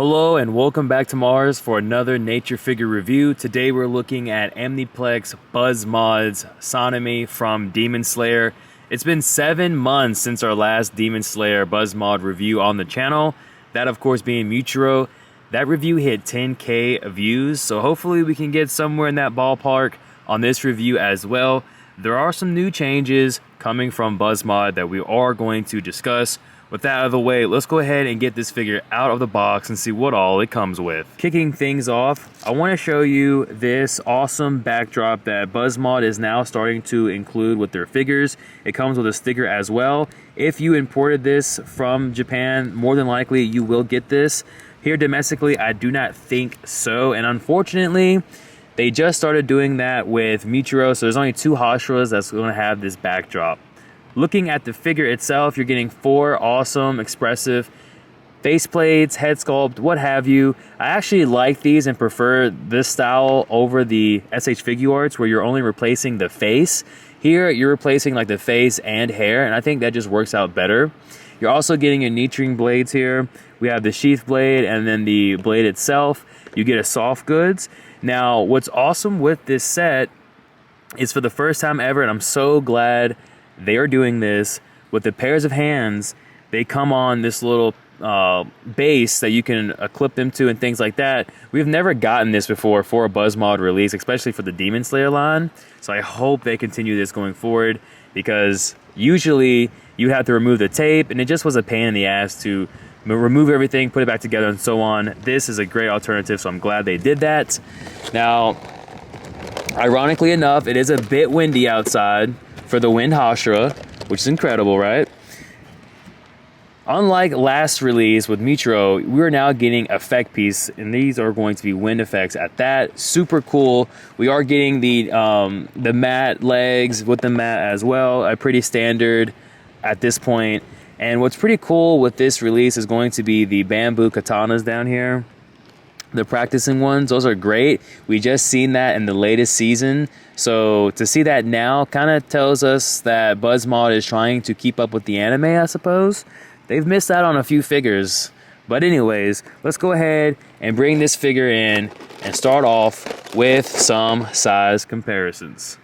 Hello and welcome back to M.A.R.S for another nature figure review. Today we're looking at Aniplex BUZZmod's Sanemi from Demon Slayer. It's been 7 months since our last Demon Slayer BUZZmod review on the channel. That of course being Muchiro. That review hit 10k views, so hopefully we can get somewhere in that ballpark on this review as well. There are some new changes coming from BUZZmod that we are going to discuss. With that out of the way, let's go ahead and get this figure out of the box and see what all it comes with. Kicking things off, I want to show you this awesome backdrop that BUZZmod is now starting to include with their figures. It comes with a sticker as well. If you imported this from Japan, more than likely you will get this. Here domestically, I do not think so, and unfortunately, they just started doing that with Muchiro, so there's only 2 Hashiras that's going to have this backdrop. Looking at the figure itself, you're getting 4 awesome, expressive face plates, head sculpt, what have you. I actually like these and prefer this style over the SH Figuarts where you're only replacing the face. Here, you're replacing like the face and hair, and I think that just works out better. You're also getting your Nichiren blades here. We have the sheath blade and then the blade itself. You get a soft goods. Now, what's awesome with this set is for the first time ever, and I'm so glad they are doing this, with the pairs of hands, they come on this little base that you can clip them to and things like that. We've never gotten this before for a BUZZmod release, especially for the Demon Slayer line. So I hope they continue this going forward, because usually you have to remove the tape and it just was a pain in the ass to remove everything, put it back together and so on. This is a great alternative, so I'm glad they did that. Now, ironically enough, it is a bit windy outside for the Wind Hashira, which is incredible, right? Unlike last release with Muchiro, we are now getting effect piece, and these are going to be wind effects at that. Super cool. We are getting the mat legs with the mat as well, a pretty standard at this point. And what's pretty cool with this release is going to be the bamboo katanas down here. The practicing ones, those are great. We just seen that in the latest season. So to see that now kind of tells us that BUZZmod is trying to keep up with the anime, I suppose. They've missed out on a few figures. But anyways, let's go ahead and bring this figure in and start off with some size comparisons.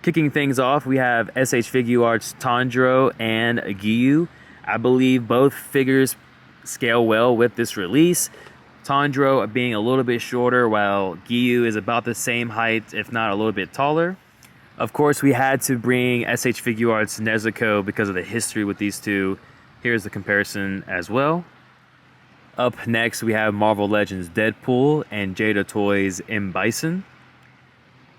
Kicking things off, we have SH Figuarts Tanjiro and Giyu. I believe both figures scale well with this release. Tanjiro being a little bit shorter, while Giyu is about the same height, if not a little bit taller. Of course, we had to bring SH Figuarts Nezuko because of the history with these two. Here's the comparison as well. Up next, we have Marvel Legends Deadpool and Jada Toys M. Bison.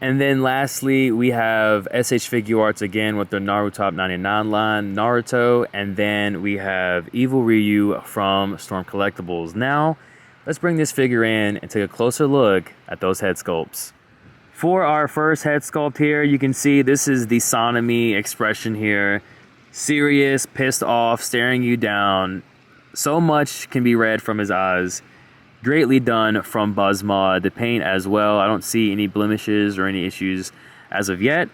And then lastly, we have SH Figuarts again with the Naruto Top 99 line, Naruto. And then we have Evil Ryu from Storm Collectibles. Now, let's bring this figure in and take a closer look at those head sculpts. For our first head sculpt here, you can see this is the Sanemi expression here. Serious, pissed off, staring you down. So much can be read from his eyes. Greatly done from BUZZmod. The paint as well. I don't see any blemishes or any issues as of yet.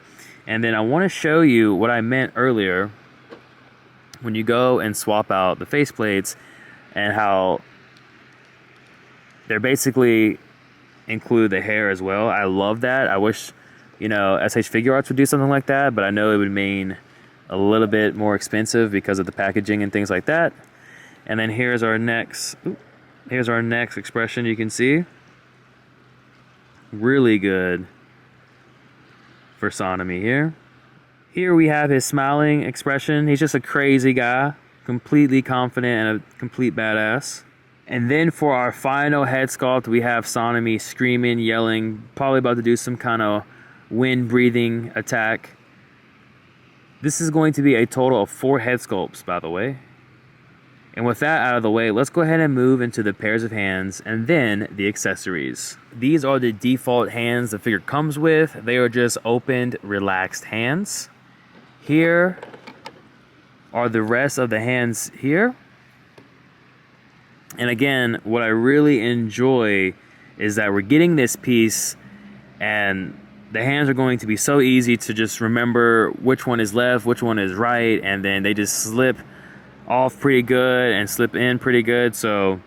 And then I want to show you what I meant earlier when you go and swap out the faceplates and how they're basically include the hair as well. I love that. I wish, you know, SH Figuarts would do something like that, but I know it would mean a little bit more expensive because of the packaging and things like that. And then here's our next expression. You can see really good for Sanemi here. Here we have his smiling expression. He's just a crazy guy, completely confident and a complete badass. And then for our final head sculpt, we have Sanemi screaming, yelling, probably about to do some kind of wind-breathing attack. This is going to be a total of 4 head sculpts, by the way. And with that out of the way, let's go ahead and move into the pairs of hands and then the accessories. These are the default hands the figure comes with. They are just opened, relaxed hands. Here are the rest of the hands here. And again, what I really enjoy is that we're getting this piece and the hands are going to be so easy to just remember which one is left, which one is right, and then they just slip off pretty good and slip in pretty good. So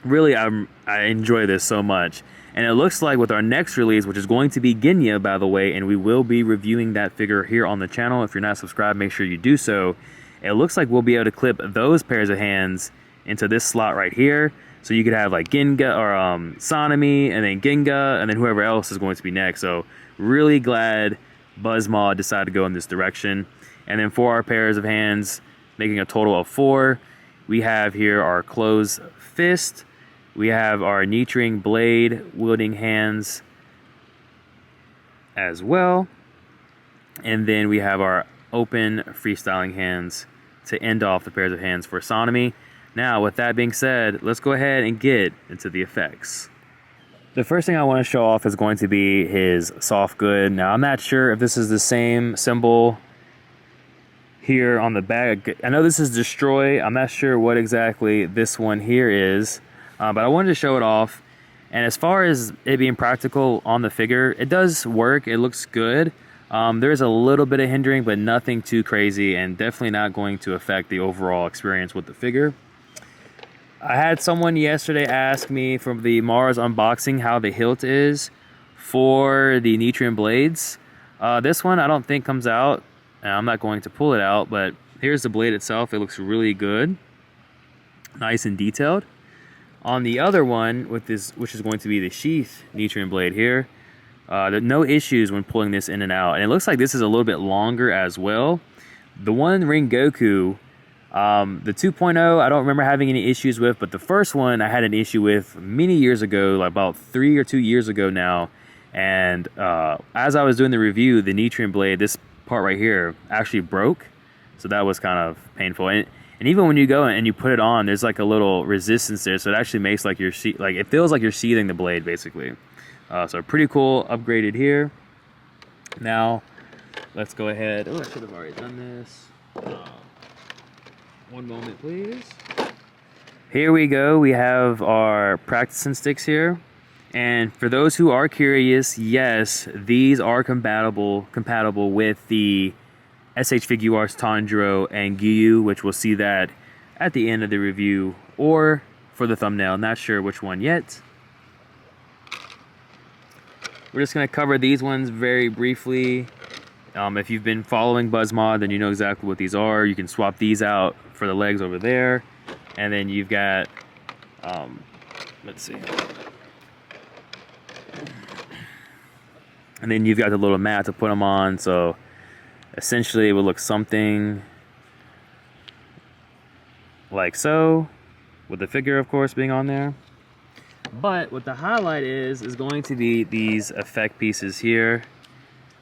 Really, I enjoy this so much. And it looks like with our next release, which is going to be Genya, by the way, and we will be reviewing that figure here on the channel. If you're not subscribed, make sure you do so. It looks like we'll be able to clip those pairs of hands into this slot right here. So you could have like Genga or Sanemi, and then Genga, and then whoever else is going to be next. So really glad BUZZmod decided to go in this direction. And then for our pairs of hands, making a total of 4, we have here our closed fist. We have our Nichiren blade wielding hands as well. And then we have our open freestyling hands to end off the pairs of hands for Sanemi. Now, with that being said, let's go ahead and get into the effects. The first thing I want to show off is going to be his soft good. Now, I'm not sure if this is the same symbol here on the back. I know this is destroy. I'm not sure what exactly this one here is, but I wanted to show it off. And as far as it being practical on the figure, it does work. It looks good. There's a little bit of hindering, but nothing too crazy, and definitely not going to affect the overall experience with the figure. I had someone yesterday ask me from the M.A.R.S unboxing how the hilt is for the Nichiren blades. This one I don't think comes out, and I'm not going to pull it out, but here's the blade itself. It looks really good, nice and detailed. On the other one, with this, which is going to be the sheath Nichiren blade here, there no issues when pulling this in and out. And it looks like this is a little bit longer as well. The one Rengoku, the 2.0, I don't remember having any issues with, but the first one I had an issue with many years ago, like about 3 or 2 years ago now. And as I was doing the review, the Nichiren blade, this part right here, actually broke. So that was kind of painful. And even when you go and you put it on, there's like a little resistance there. So it actually makes like like it feels like you're sheathing the blade basically. So pretty cool, upgraded here. Now, let's go ahead. Oh, I should have already done this. One moment, please. Here we go. We have our practicing sticks here. And for those who are curious, yes, these are compatible with the SH Figuarts Tanjiro and Gyu, which we'll see that at the end of the review or for the thumbnail. Not sure which one yet. We're just going to cover these ones very briefly. If you've been following BUZZmod, then you know exactly what these are. You can swap these out for the legs over there. And then you've got, let's see. And then you've got the little mat to put them on. So essentially it would look something like so, with the figure, of course, being on there. But what the highlight is going to be these effect pieces here,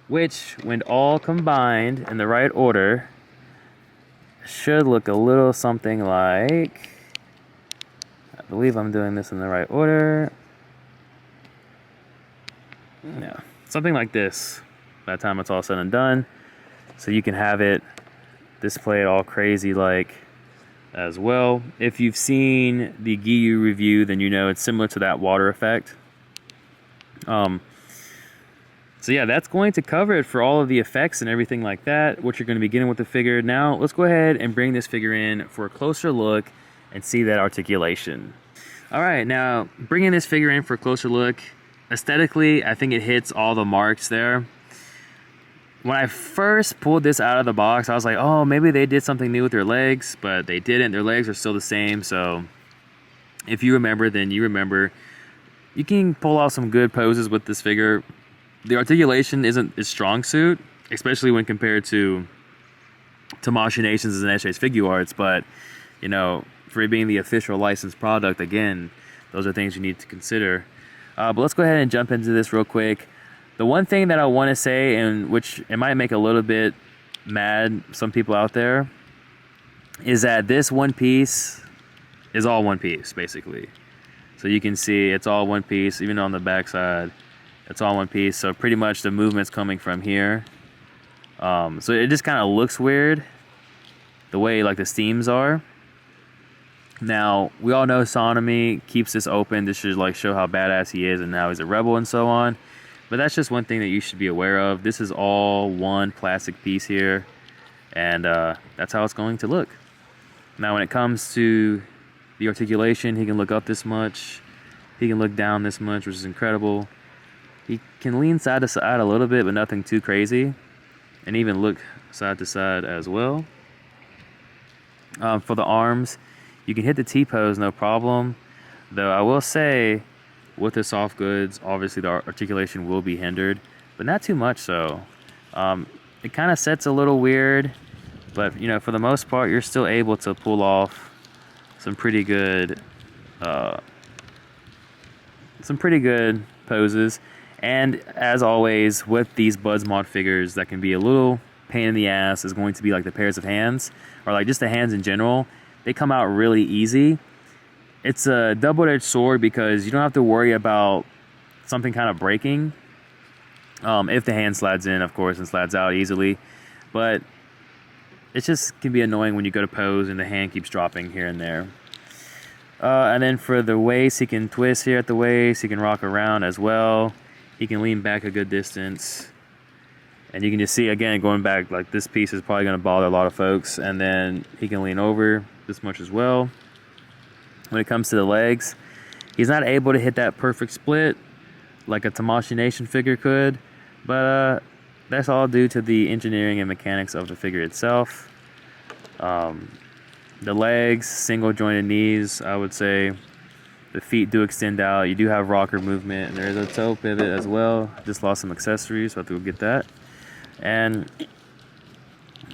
which, when all combined in the right order, should look a little something like, I believe I'm doing this in the right order. Yeah, something like this by the time it's all said and done. So you can have it displayed all crazy like as well. If you've seen the Gyu review, then you know it's similar to that water effect. So yeah, that's going to cover it for all of the effects and everything like that, what you're going to be getting with the figure. Now, let's go ahead and bring this figure in for a closer look and see that articulation. All right, now bringing this figure in for a closer look, aesthetically, I think it hits all the marks there. When I first pulled this out of the box, I was like, oh, maybe they did something new with their legs, but they didn't. Their legs are still the same, so if you remember, then you remember. You can pull off some good poses with this figure. The articulation isn't his strong suit, especially when compared to Machinations and SH Figuarts, but, you know, for it being the official licensed product, again, those are things you need to consider. But let's go ahead and jump into this real quick. The one thing that I want to say, and which it might make a little bit mad some people out there, is that this one piece is all one piece, basically. So you can see it's all one piece, even on the back side, it's all one piece. So pretty much the movement's coming from here. So it just kind of looks weird, the way like the steams are. Now, we all know Sanemi keeps this open. This should like show how badass he is and how he's a rebel and so on. But that's just one thing that you should be aware of. This is all one plastic piece here, and that's how it's going to look. Now, when it comes to the articulation. He can look up this much. He can look down this much, which is incredible. He can lean side to side a little bit, but nothing too crazy. And even look side to side as well. For the arms, you can hit the T-pose no problem. Though I will say, with the soft goods, obviously the articulation will be hindered, but not too much so. It kind of sets a little weird, but you know, for the most part, you're still able to pull off some pretty good poses. And as always, with these BUZZmod figures, that can be a little pain in the ass is going to be like the pairs of hands, or like just the hands in general. They come out really easy. It's a double-edged sword because you don't have to worry about something kind of breaking. If the hand slides in, of course, and slides out easily. But it just can be annoying when you go to pose and the hand keeps dropping here and there. And then for the waist, he can twist here at the waist. He can rock around as well. He can lean back a good distance. And you can just see, again, going back, like this piece is probably going to bother a lot of folks. And then he can lean over this much as well. When it comes to the legs, he's not able to hit that perfect split like a Tamashii Nation figure could. But that's all due to the engineering and mechanics of the figure itself. The legs, single jointed knees, I would say. The feet do extend out. You do have rocker movement. And there is a toe pivot as well. Just lost some accessories, so I have to go get that. And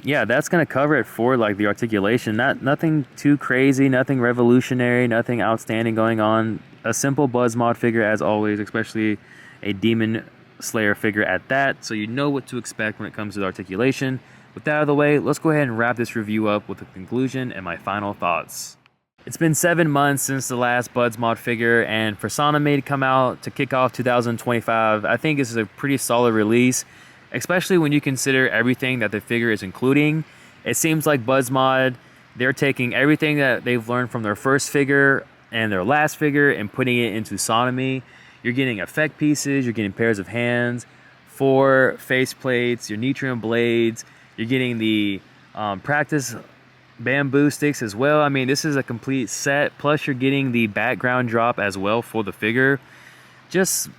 yeah, that's gonna cover it for like the articulation. Nothing too crazy, nothing revolutionary, nothing outstanding going on. A simple BUZZmod figure as always, especially a Demon Slayer figure at that. So you know what to expect when it comes to the articulation. With that out of the way, let's go ahead and wrap this review up with a conclusion and my final thoughts. It's been 7 months since the last BUZZmod figure, and for Sanemi to come out to kick off 2025, I think this is a pretty solid release, especially when you consider everything that the figure is including. It seems like BUZZmod, they're taking everything that they've learned from their first figure and their last figure and putting it into Sanemi. You're getting effect pieces, you're getting pairs of hands, 4 face plates, your Nitrium blades, you're getting the practice bamboo sticks as well. I mean, this is a complete set, plus you're getting the background drop as well for the figure. Just,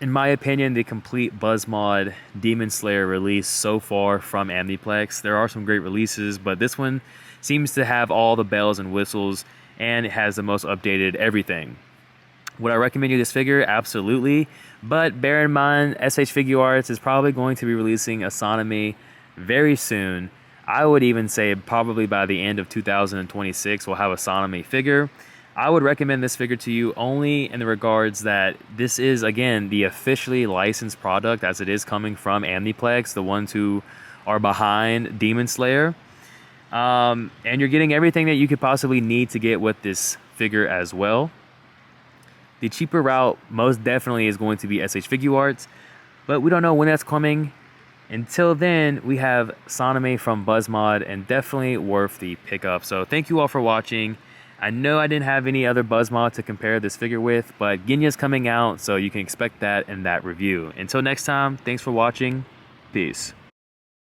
in my opinion, the complete BUZZmod Demon Slayer release so far from Aniplex. There are some great releases, but this one seems to have all the bells and whistles, and it has the most updated everything. Would I recommend you this figure? Absolutely. But bear in mind, SH Figuarts is probably going to be releasing a Sanemi very soon. I would even say probably by the end of 2026 we'll have a Sanemi figure. I would recommend this figure to you only in the regards that this is, again, the officially licensed product, as it is coming from Aniplex, the ones who are behind Demon Slayer. And you're getting everything that you could possibly need to get with this figure as well. The cheaper route most definitely is going to be SH Figuarts, but we don't know when that's coming. Until then, we have Sanemi from BUZZmod, and definitely worth the pickup. So thank you all for watching. I know I didn't have any other BUZZmod to compare this figure with, but Ginya's coming out, so you can expect that in that review. Until next time, thanks for watching. Peace.